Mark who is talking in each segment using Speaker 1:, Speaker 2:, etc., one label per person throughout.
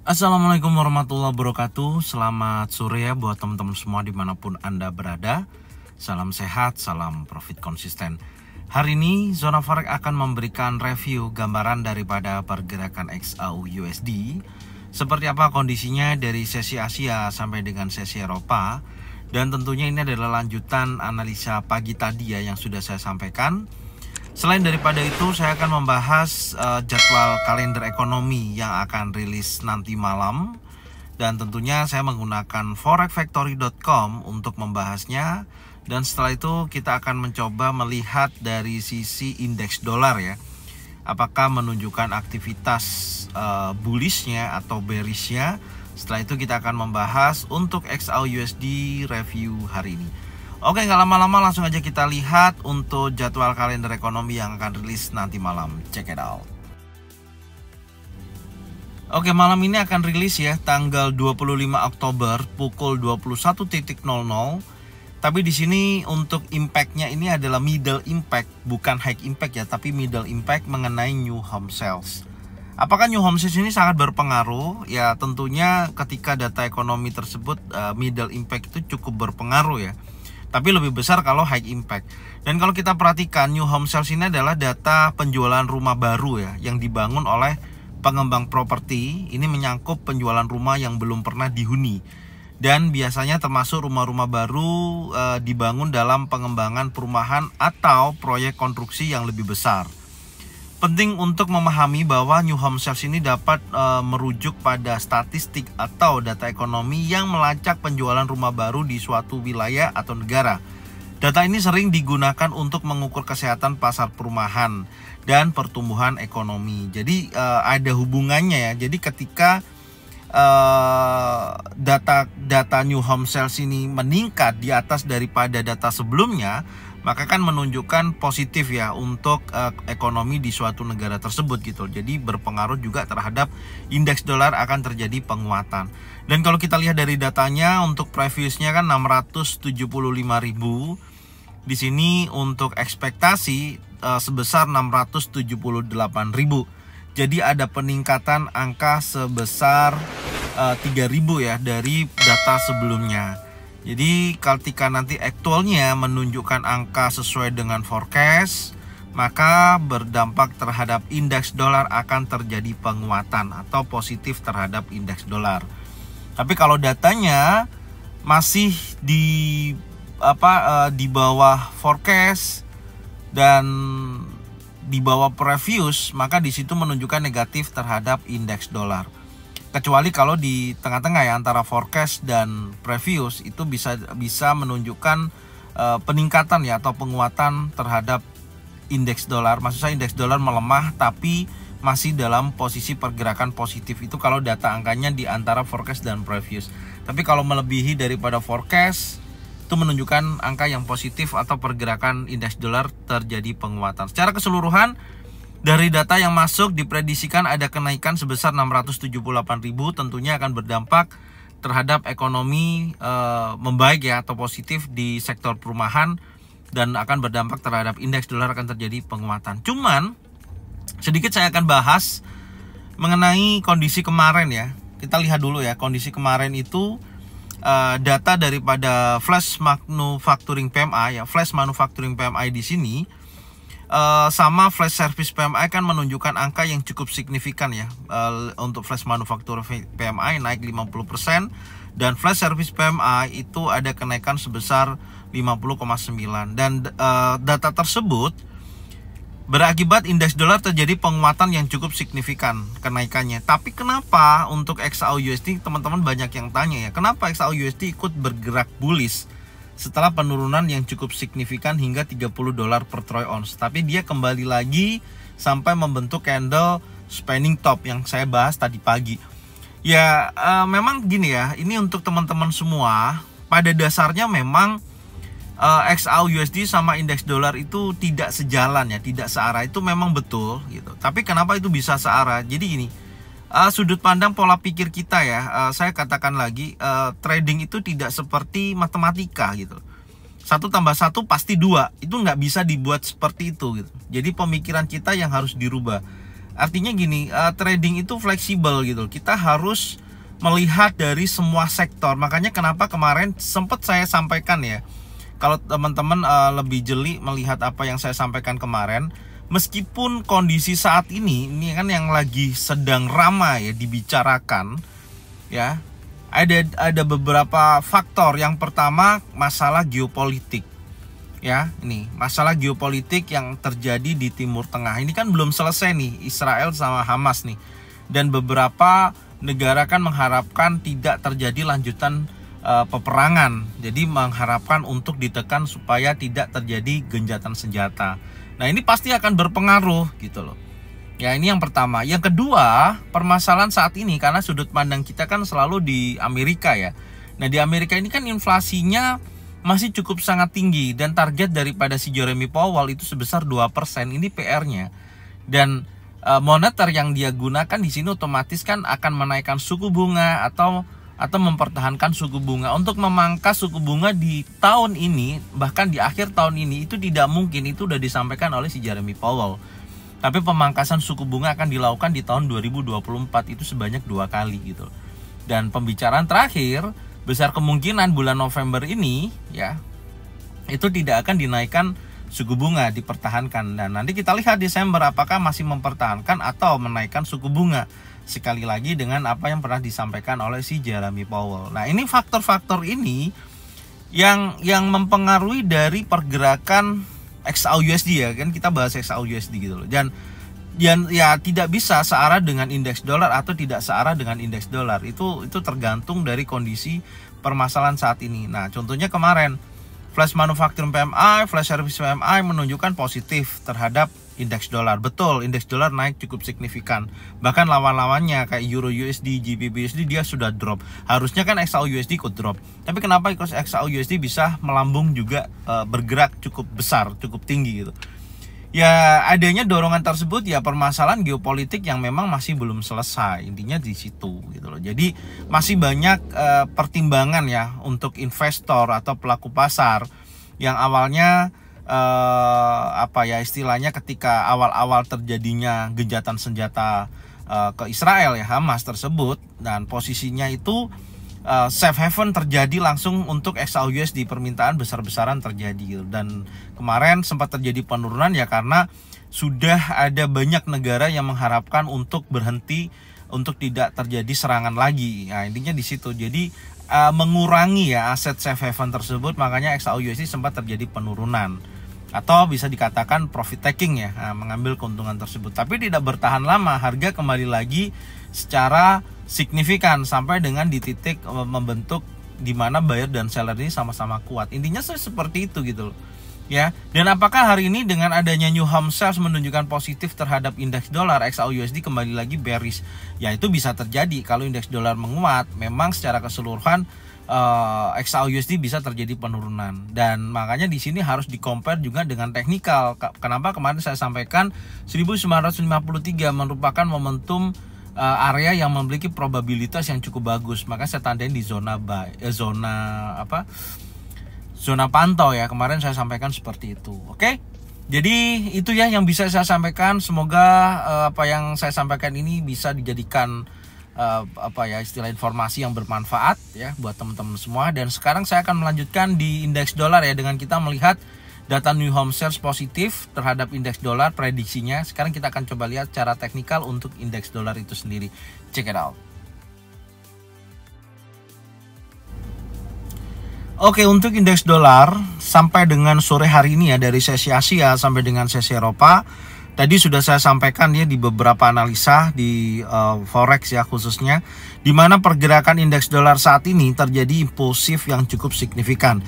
Speaker 1: Assalamualaikum warahmatullahi wabarakatuh. Selamat sore ya buat teman-teman semua dimanapun Anda berada. Salam sehat, salam profit konsisten. Hari ini Zona Forex akan memberikan review gambaran daripada pergerakan XAU USD. Seperti apa kondisinya dari sesi Asia sampai dengan sesi Eropa. Dan tentunya ini adalah lanjutan analisa pagi tadi ya yang sudah saya sampaikan. Selain daripada itu, saya akan membahas jadwal kalender ekonomi yang akan rilis nanti malam. Dan tentunya saya menggunakan forexfactory.com untuk membahasnya. Dan setelah itu kita akan mencoba melihat dari sisi indeks dolar ya. Apakah menunjukkan aktivitas bullishnya atau bearishnya. Setelah itu kita akan membahas untuk XAU USD review hari ini. Oke, nggak lama-lama langsung aja kita lihat untuk jadwal kalender ekonomi yang akan rilis nanti malam. Check it out. Oke, malam ini akan rilis ya tanggal 25 Oktober pukul 21.00. Tapi di sini untuk impact-nya ini adalah middle impact, bukan high impact ya, tapi middle impact mengenai new home sales. Apakah new home sales ini sangat berpengaruh? Ya tentunya ketika data ekonomi tersebut middle impact itu cukup berpengaruh ya. Tapi lebih besar kalau high impact. Dan kalau kita perhatikan new home sales ini adalah data penjualan rumah baru ya yang dibangun oleh pengembang properti. Ini menyangkut penjualan rumah yang belum pernah dihuni. Dan biasanya termasuk rumah-rumah baru dibangun dalam pengembangan perumahan atau proyek konstruksi yang lebih besar. Penting untuk memahami bahwa new home sales ini dapat merujuk pada statistik atau data ekonomi yang melacak penjualan rumah baru di suatu wilayah atau negara. Data ini sering digunakan untuk mengukur kesehatan pasar perumahan dan pertumbuhan ekonomi. Jadi ada hubungannya ya. Jadi ketika data new home sales ini meningkat di atas daripada data sebelumnya, maka kan menunjukkan positif ya untuk ekonomi di suatu negara tersebut gitu. Jadi berpengaruh juga terhadap indeks dolar akan terjadi penguatan. Dan kalau kita lihat dari datanya untuk previousnya kan 675.000. Di sini untuk ekspektasi sebesar 678.000. Jadi ada peningkatan angka sebesar 3.000 ya dari data sebelumnya. Jadi ketika nanti aktualnya menunjukkan angka sesuai dengan forecast, maka berdampak terhadap indeks dolar akan terjadi penguatan atau positif terhadap indeks dolar. Tapi kalau datanya masih di bawah forecast dan di bawah previous, maka di situ menunjukkan negatif terhadap indeks dolar. Kecuali kalau di tengah-tengah ya antara forecast dan previous itu bisa menunjukkan peningkatan ya atau penguatan terhadap indeks dolar. Maksud saya indeks dolar melemah tapi masih dalam posisi pergerakan positif. Itu kalau data angkanya di antara forecast dan previous. Tapi kalau melebihi daripada forecast itu menunjukkan angka yang positif atau pergerakan indeks dolar terjadi penguatan. Secara keseluruhan dari data yang masuk diprediksikan ada kenaikan sebesar 678.000, tentunya akan berdampak terhadap ekonomi membaik ya atau positif di sektor perumahan dan akan berdampak terhadap indeks dolar akan terjadi penguatan. Cuman sedikit saya akan bahas mengenai kondisi kemarin ya. Kita lihat dulu ya kondisi kemarin itu data daripada flash manufacturing PMI ya, flash manufacturing PMI di sini sama flash service PMI kan menunjukkan angka yang cukup signifikan ya. Untuk flash manufacturing PMI naik 50% dan flash service PMI itu ada kenaikan sebesar 50,9 dan data tersebut berakibat indeks dolar terjadi penguatan yang cukup signifikan kenaikannya. Tapi kenapa untuk XAU USD teman-teman banyak yang tanya ya, kenapa XAU USD ikut bergerak bullish setelah penurunan yang cukup signifikan hingga $30 per troy ounce. Tapi dia kembali lagi sampai membentuk candle spanning top yang saya bahas tadi pagi. Ya memang gini ya, ini untuk teman-teman semua, pada dasarnya memang XAU USD sama indeks dolar itu tidak sejalan ya, tidak searah, itu memang betul gitu. Tapi kenapa itu bisa searah? Jadi gini, sudut pandang pola pikir kita ya, saya katakan lagi, trading itu tidak seperti matematika gitu. 1 tambah 1 pasti 2, itu nggak bisa dibuat seperti itu gitu. Jadi pemikiran kita yang harus dirubah. Artinya gini, trading itu fleksibel gitu. Kita harus melihat dari semua sektor. Makanya kenapa kemarin sempat saya sampaikan ya, kalau teman-teman lebih jeli melihat apa yang saya sampaikan kemarin, meskipun kondisi saat ini kan yang lagi sedang ramai ya dibicarakan ya, ada beberapa faktor. Yang pertama masalah geopolitik ya, ini masalah geopolitik yang terjadi di Timur Tengah ini kan belum selesai nih, Israel sama Hamas nih, dan beberapa negara kan mengharapkan tidak terjadi lanjutan peperangan, jadi mengharapkan untuk ditekan supaya tidak terjadi gencatan senjata. Nah ini pasti akan berpengaruh gitu loh. Ya ini yang pertama. Yang kedua, permasalahan saat ini karena sudut pandang kita kan selalu di Amerika ya. Nah di Amerika ini kan inflasinya masih cukup sangat tinggi, dan target daripada si Jeremy Powell itu sebesar 2%. Ini PR-nya. Dan moneter yang dia gunakan di sini otomatis kan akan menaikkan suku bunga atau mempertahankan suku bunga. Untuk memangkas suku bunga di tahun ini, bahkan di akhir tahun ini itu tidak mungkin, itu udah disampaikan oleh si Jeremy Powell. Tapi pemangkasan suku bunga akan dilakukan di tahun 2024 itu sebanyak 2 kali gitu. Dan pembicaraan terakhir besar kemungkinan bulan November ini ya, itu tidak akan dinaikkan suku bunga, dipertahankan. Dan nanti kita lihat Desember apakah masih mempertahankan atau menaikkan suku bunga. Sekali lagi dengan apa yang pernah disampaikan oleh si Jeremy Powell. Nah ini faktor-faktor ini yang mempengaruhi dari pergerakan XAUUSD ya, kan kita bahas XAUUSD gitu loh. Dan ya tidak bisa searah dengan indeks dolar atau tidak searah dengan indeks dolar. Itu tergantung dari kondisi permasalahan saat ini. Nah contohnya kemarin flash manufacturing PMI, flash service PMI menunjukkan positif terhadap indeks dolar. Betul, indeks dolar naik cukup signifikan. Bahkan lawan-lawannya kayak Euro USD, GBP USD dia sudah drop. Harusnya kan XAUUSD ikut drop. Tapi kenapa XAUUSD bisa melambung juga, bergerak cukup besar, cukup tinggi gitu. Ya adanya dorongan tersebut ya permasalahan geopolitik yang memang masih belum selesai. Intinya di situ gitu loh. Jadi masih banyak pertimbangan ya untuk investor atau pelaku pasar yang awalnya istilahnya ketika awal-awal terjadinya gencatan senjata ke Israel ya, Hamas tersebut, dan posisinya itu safe haven terjadi langsung untuk XAUUSD, permintaan besar-besaran terjadi. Dan kemarin sempat terjadi penurunan ya karena sudah ada banyak negara yang mengharapkan untuk berhenti, untuk tidak terjadi serangan lagi. Nah intinya di situ. Jadi mengurangi ya aset safe haven tersebut, makanya XAUUSD sempat terjadi penurunan atau bisa dikatakan profit taking ya, mengambil keuntungan tersebut. Tapi tidak bertahan lama, harga kembali lagi secara signifikan sampai dengan di titik membentuk di mana buyer dan seller ini sama-sama kuat. Intinya seperti itu gitu loh. Ya, dan apakah hari ini dengan adanya new home sales menunjukkan positif terhadap indeks dolar, XAUUSD kembali lagi bearish? Ya itu bisa terjadi kalau indeks dolar menguat. Memang secara keseluruhan XAUUSD bisa terjadi penurunan, dan makanya di sini harus di-compare juga dengan teknikal. Kenapa kemarin saya sampaikan 1953 merupakan momentum area yang memiliki probabilitas yang cukup bagus, maka saya tandain di zona zona pantau ya. Kemarin saya sampaikan seperti itu. Oke. Jadi itu ya yang bisa saya sampaikan. Semoga apa yang saya sampaikan ini bisa dijadikan istilah informasi yang bermanfaat ya buat teman-teman semua. Dan sekarang saya akan melanjutkan di indeks dolar ya, dengan kita melihat data new home sales positif terhadap indeks dolar, prediksinya. Sekarang kita akan coba lihat cara teknikal untuk indeks dolar itu sendiri. Check it out. Oke, untuk indeks dolar sampai dengan sore hari ini ya, dari sesi Asia sampai dengan sesi Eropa, tadi sudah saya sampaikan ya di beberapa analisa di forex ya khususnya, di mana pergerakan indeks dolar saat ini terjadi impulsif yang cukup signifikan.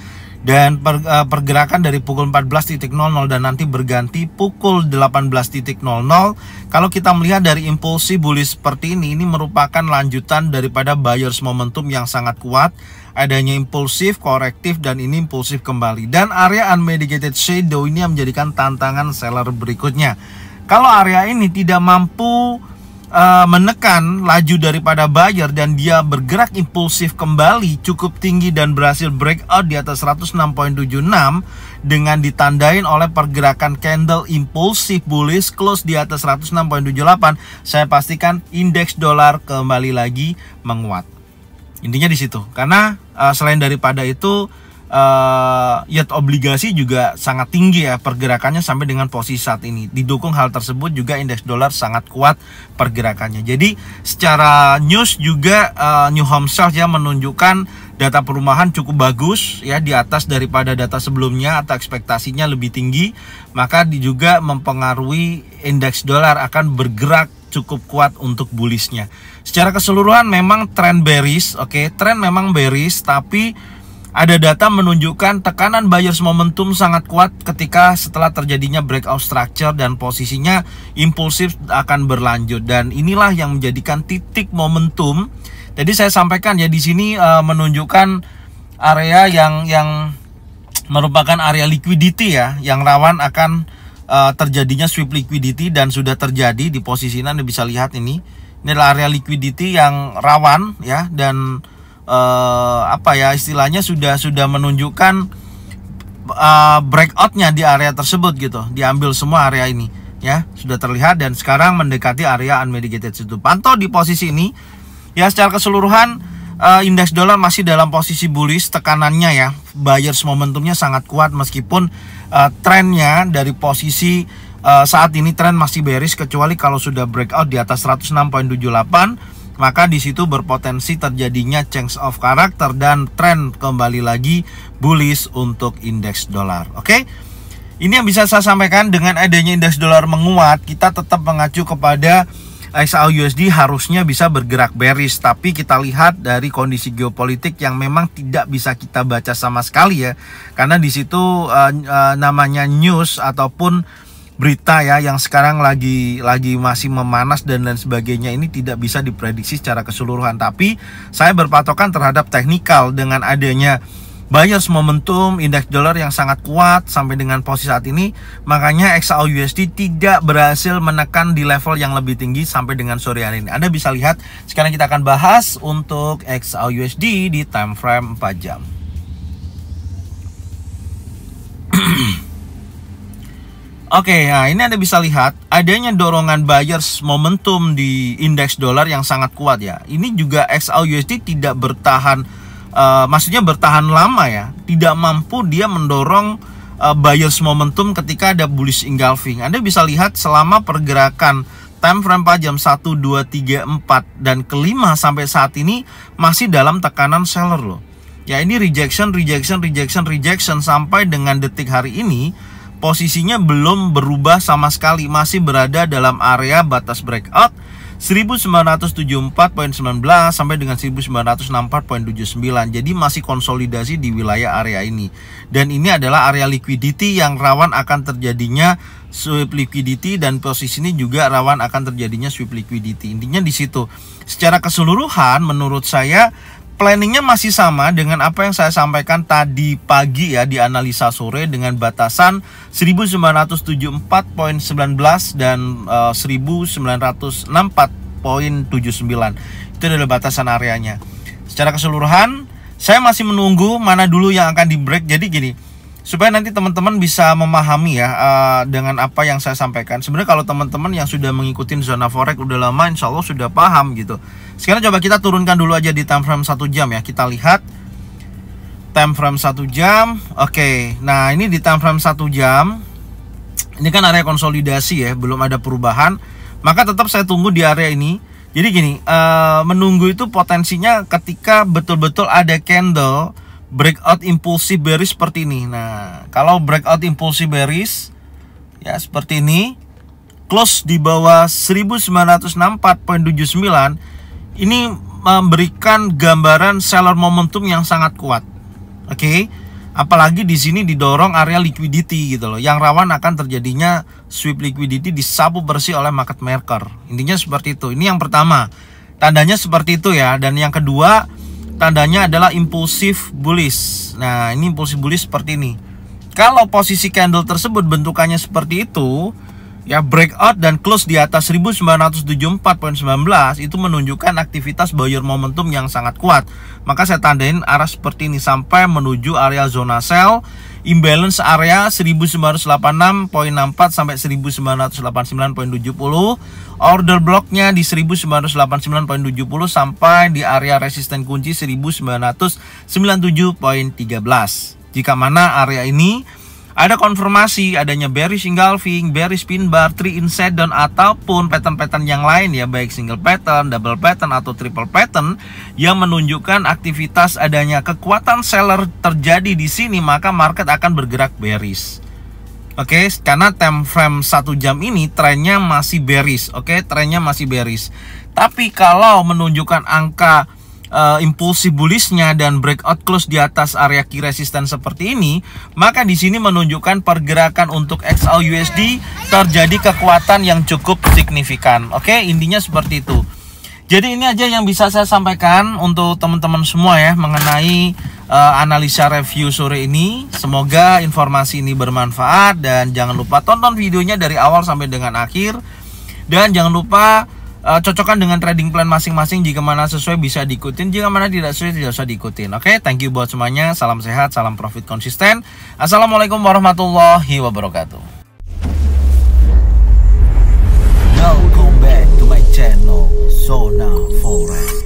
Speaker 1: Dan pergerakan dari pukul 14.00 dan nanti berganti pukul 18.00. Kalau kita melihat dari impulsi bullish seperti ini merupakan lanjutan daripada buyers momentum yang sangat kuat. Adanya impulsif, korektif, dan ini impulsif kembali. Dan area unmitigated shadow ini yang menjadikan tantangan seller berikutnya. Kalau area ini tidak mampu menekan laju daripada buyer dan dia bergerak impulsif kembali cukup tinggi dan berhasil breakout di atas 106.76 dengan ditandain oleh pergerakan candle impulsif bullish close di atas 106.78, saya pastikan indeks dolar kembali lagi menguat. Intinya di situ. Karena selain daripada itu yield obligasi juga sangat tinggi ya pergerakannya sampai dengan posisi saat ini. Didukung hal tersebut juga indeks dolar sangat kuat pergerakannya. Jadi secara news juga new home sales ya menunjukkan data perumahan cukup bagus ya, di atas daripada data sebelumnya atau ekspektasinya lebih tinggi. Maka juga mempengaruhi indeks dolar akan bergerak cukup kuat untuk bullishnya. Secara keseluruhan memang tren bearish, oke, tren memang bearish, tapi ada data menunjukkan tekanan buyers momentum sangat kuat ketika setelah terjadinya breakout structure dan posisinya impulsif akan berlanjut, dan inilah yang menjadikan titik momentum. Jadi saya sampaikan ya di sini menunjukkan area yang merupakan area liquidity ya, yang rawan akan terjadinya sweep liquidity dan sudah terjadi di posisi ini. Anda bisa lihat ini adalah area liquidity yang rawan ya, dan istilahnya sudah menunjukkan breakoutnya di area tersebut gitu, diambil semua area ini ya, sudah terlihat dan sekarang mendekati area unmitigated situ. Pantau di posisi ini ya, secara keseluruhan indeks dolar masih dalam posisi bullish, tekanannya ya, buyers momentumnya sangat kuat meskipun trennya dari posisi saat ini tren masih bearish, kecuali kalau sudah breakout di atas 106.78. Maka di situ berpotensi terjadinya change of character dan tren kembali lagi bullish untuk indeks dolar. Oke, ini yang bisa saya sampaikan. Dengan adanya indeks dolar menguat, kita tetap mengacu kepada XAUUSD harusnya bisa bergerak bearish, tapi kita lihat dari kondisi geopolitik yang memang tidak bisa kita baca sama sekali ya, karena di situ namanya news ataupun berita ya yang sekarang lagi masih memanas dan lain sebagainya, ini tidak bisa diprediksi secara keseluruhan. Tapi saya berpatokan terhadap teknikal dengan adanya buyers momentum indeks dolar yang sangat kuat sampai dengan posisi saat ini, makanya XAUUSD tidak berhasil menekan di level yang lebih tinggi sampai dengan sore hari ini. Anda bisa lihat. Sekarang kita akan bahas untuk XAUUSD di time frame 4 jam. Oke, nah ini Anda bisa lihat adanya dorongan buyers momentum di indeks dolar yang sangat kuat ya. Ini juga XAUUSD tidak bertahan, maksudnya bertahan lama ya, tidak mampu dia mendorong buyers momentum ketika ada bullish engulfing. Anda bisa lihat selama pergerakan time frame 4 jam 1, 2, 3, 4 dan kelima sampai saat ini masih dalam tekanan seller loh. Ya, ini rejection sampai dengan detik hari ini. Posisinya belum berubah sama sekali, masih berada dalam area batas breakout 1974.19 sampai dengan 1964.79. Jadi masih konsolidasi di wilayah area ini. Dan ini adalah area liquidity yang rawan akan terjadinya sweep liquidity, dan posisi ini juga rawan akan terjadinya sweep liquidity. Intinya di situ. Secara keseluruhan menurut saya planningnya masih sama dengan apa yang saya sampaikan tadi pagi ya di analisa sore, dengan batasan 1974.19 dan 1964.79. Itu adalah batasan areanya. Secara keseluruhan saya masih menunggu mana dulu yang akan di break. Jadi gini, supaya nanti teman-teman bisa memahami ya dengan apa yang saya sampaikan. Sebenarnya kalau teman-teman yang sudah mengikuti zona forex udah lama, insya Allah sudah paham gitu. Sekarang coba kita turunkan dulu aja di time frame 1 jam ya. Kita lihat time frame 1 jam. Oke, nah ini di time frame 1 jam, ini kan area konsolidasi ya, belum ada perubahan. Maka tetap saya tunggu di area ini. Jadi gini, menunggu itu potensinya ketika betul-betul ada candle breakout impulsif bearish seperti ini. Nah, kalau breakout impulsif bearish ya seperti ini, close di bawah 1964.79, ini memberikan gambaran seller momentum yang sangat kuat. Oke, apalagi di sini didorong area liquidity gitu loh, yang rawan akan terjadinya sweep liquidity disapu bersih oleh market maker. Intinya seperti itu. Ini yang pertama, tandanya seperti itu ya. Dan yang kedua, tandanya adalah impulsif bullish. Nah, ini impulsif bullish seperti ini. Kalau posisi candle tersebut bentukannya seperti itu, ya breakout dan close di atas 1974.19 itu menunjukkan aktivitas buyer momentum yang sangat kuat. Maka saya tandain arah seperti ini sampai menuju area zona sell, imbalance area 1986.64 sampai 1989.70, order blocknya di 1989.70 sampai di area resisten kunci 1997.13. Jika mana area ini ada konfirmasi adanya bearish engulfing, bearish pin bar, 3 inside down ataupun pattern-pattern yang lain ya, baik single pattern, double pattern atau triple pattern yang menunjukkan aktivitas adanya kekuatan seller terjadi di sini, maka market akan bergerak bearish. Oke, karena time frame 1 jam ini trennya masih bearish. Oke, trennya masih bearish. Tapi kalau menunjukkan angka impulsif bullishnya dan breakout close di atas area key resistance seperti ini, maka di sini menunjukkan pergerakan untuk XAUUSD terjadi kekuatan yang cukup signifikan. Oke, intinya seperti itu. Jadi ini aja yang bisa saya sampaikan untuk teman-teman semua ya mengenai analisa review sore ini. Semoga informasi ini bermanfaat dan jangan lupa tonton videonya dari awal sampai dengan akhir, dan jangan lupa cocokkan dengan trading plan masing-masing. Jika mana sesuai bisa diikutin, jika mana tidak sesuai tidak usah diikutin. Oke, thank you buat semuanya. Salam sehat, salam profit konsisten. Assalamualaikum warahmatullahi wabarakatuh. Welcome back to my channel Zona Forex.